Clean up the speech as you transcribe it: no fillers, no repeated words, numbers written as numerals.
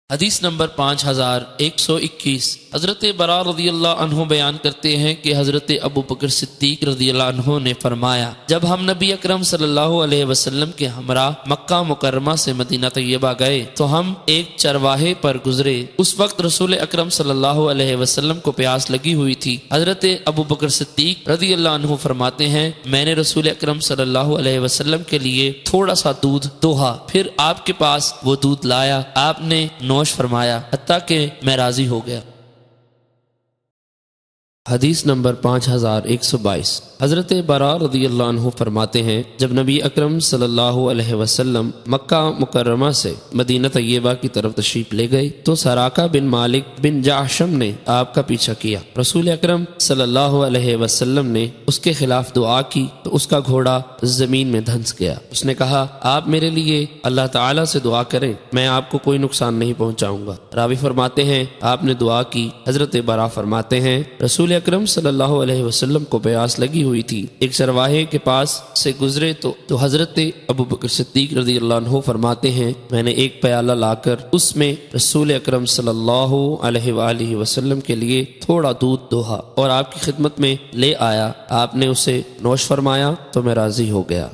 حدیث نمبر 5121 حضرت برا رضی اللہ عنہ بیان کرتے ہیں کہ حضرت ابو بکر صدیق رضی اللہ عنہ نے فرمایا، جب ہم نبی اکرم صلی اللہ علیہ وسلم کے ہمراہ مکہ مکرمہ سے مدینہ طیبہ گئے تو ہم ایک چرواہے پر گزرے۔ اس وقت رسول اکرم صلی اللہ علیہ وسلم کو پیاس لگی ہوئی تھی۔ حضرت ابو بکر صدیق رضی اللہ عنہ فرماتے ہیں، میں نے رسول اکرم صلی اللہ علیہ وسلم کے لیے تھوڑا سا دودھ دوہا، پھر آپ کے پاس وہ دودھ لایا، آپ نے نوش فرمایا حتیٰ کہ میں راضی ہو گیا۔ حدیث نمبر 5122 حضرت برا رضی اللہ عنہ فرماتے ہیں، جب نبی اکرم صلی اللہ علیہ وسلم مکہ مکرمہ سے مدینہ طیبہ کی طرف تشریف لے گئے تو سراقہ بن مالک بن جعشم نے آپ کا پیچھا کیا۔ رسول اکرم صلی اللہ علیہ وسلم نے اس کے خلاف دعا کی تو اس کا گھوڑا زمین میں دھنس گیا۔ اس نے کہا، آپ میرے لیے اللہ تعالیٰ سے دعا کریں، میں آپ کو کوئی نقصان نہیں پہنچاؤں گا۔ راوی فرماتے ہیں، آپ نے دعا کی۔ حضرت برا فرماتے ہیں، رسول اکرم صلی اللہ علیہ وسلم کو پیاس لگی ہوئی تھی، ایک چرواہے کے پاس سے گزرے تو حضرت ابو بکر صدیق رضی اللہ عنہ فرماتے ہیں، میں نے ایک پیالہ لا کر اس میں رسول اکرم صلی اللہ علیہ وآلہ وسلم کے لیے تھوڑا دودھ دوہا اور آپ کی خدمت میں لے آیا۔ آپ نے اسے نوش فرمایا تو میں راضی ہو گیا۔